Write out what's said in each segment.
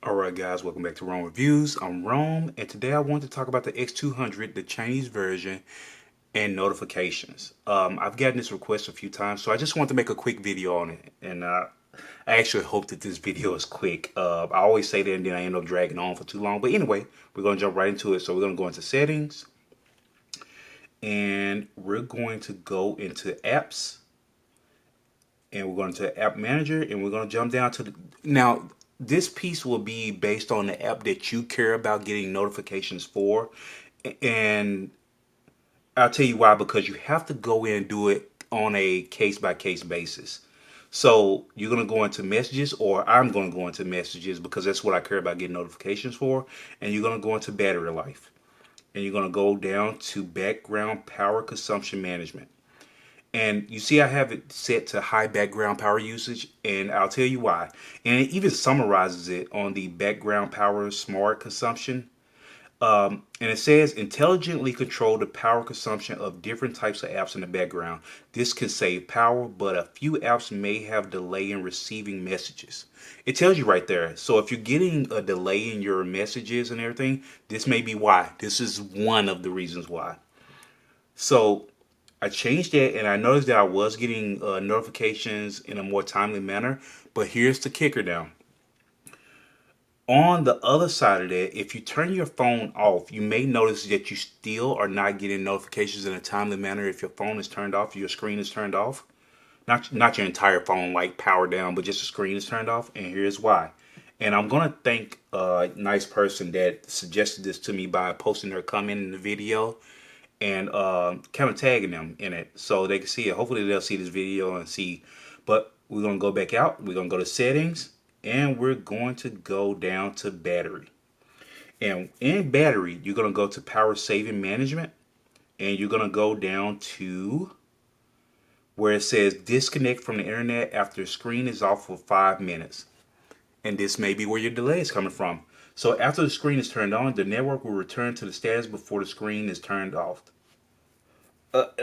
Alright guys, welcome back to Rome Reviews. I'm Rome, and today I want to talk about the X200, the Chinese version, and notifications. I've gotten this request a few times, so I just want to make a quick video on it. And I actually hope that this video is quick. I always say that and then I end up dragging on for too long. But anyway, we're going to jump right into it. So we're going to go into settings, and we're going to go into apps, and we're going to app manager, and we're going to jump down to the now this piece will be based on the app that you care about getting notifications for, and I'll tell you why. Because you have to go in and do it on a case by case basis. So you're going to go into messages, or I'm going to go into messages because that's what I care about getting notifications for, and you're going to go into battery life, and you're going to go down to background power consumption management. And you see I have it set to high background power usage, and I'll tell you why. And it even summarizes it on the background power smart consumption. And it says intelligently control the power consumption of different types of apps in the background. This can save power, but a few apps may have delay in receiving messages. It tells you right there. So if you're getting a delay in your messages and everything, this may be why. This is one of the reasons why. So I changed that, and I noticed that I was getting notifications in a more timely manner. But here's the kicker now. On the other side of that, if you turn your phone off, you may notice that you still are not getting notifications in a timely manner if your phone is turned off, your screen is turned off. Not your entire phone, like power down, but just the screen is turned off. And here's why. And I'm going to thank a nice person that suggested this to me by posting their comment in the video and kind of tagging them in it so they can see it. Hopefully they'll see this video and see. But we're going to go back out. We're going to go to settings, and we're going to go down to battery. And in battery, you're going to go to power saving management, and you're going to go down to where it says disconnect from the internet after the screen is off for 5 minutes. And this may be where your delay is coming from. So after the screen is turned on, the network will return to the status before the screen is turned off.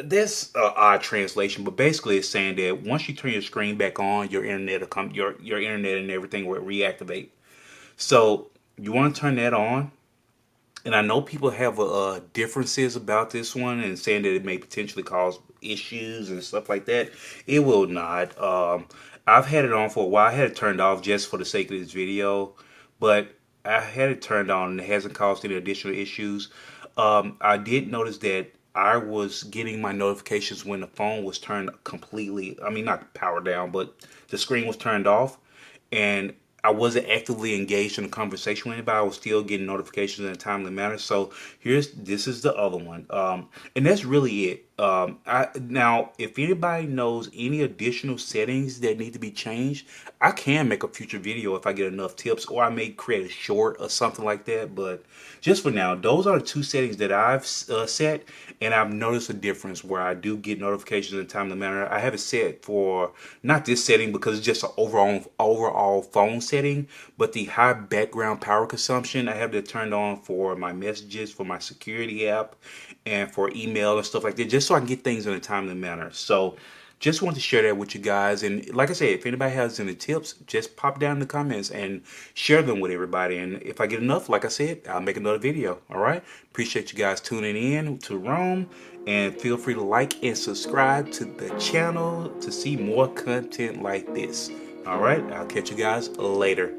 This odd translation, but basically it's saying that once you turn your screen back on, your internet will come, your internet and everything will reactivate. So you want to turn that on. And I know people have differences about this one and saying that it may potentially cause issues and stuff like that. It will not. I've had it on for a while. I had it turned off just for the sake of this video, but I had it turned on and it hasn't caused any additional issues. I did notice that I was getting my notifications when the phone was turned completely, I mean, not power down, but the screen was turned off, and I wasn't actively engaged in a conversation with anybody. I was still getting notifications in a timely manner. So this is the other one, and that's really it. Now, if anybody knows any additional settings that need to be changed, I can make a future video if I get enough tips, or I may create a short or something like that. But just for now, those are the two settings that I've set, and I've noticed a difference where I do get notifications in a timely manner. I have it set for not this setting because it's just an overall phone setting, but the high background power consumption, I have that turned on for my messages, for my security app, and for email and stuff like that, just so I can get things in a timely manner. So just want to share that with you guys. And like I said, if anybody has any tips, just pop down in the comments and share them with everybody. And if I get enough, like I said, I'll make another video. All right. Appreciate you guys tuning in to Rome. And feel free to like and subscribe to the channel to see more content like this. All right. I'll catch you guys later.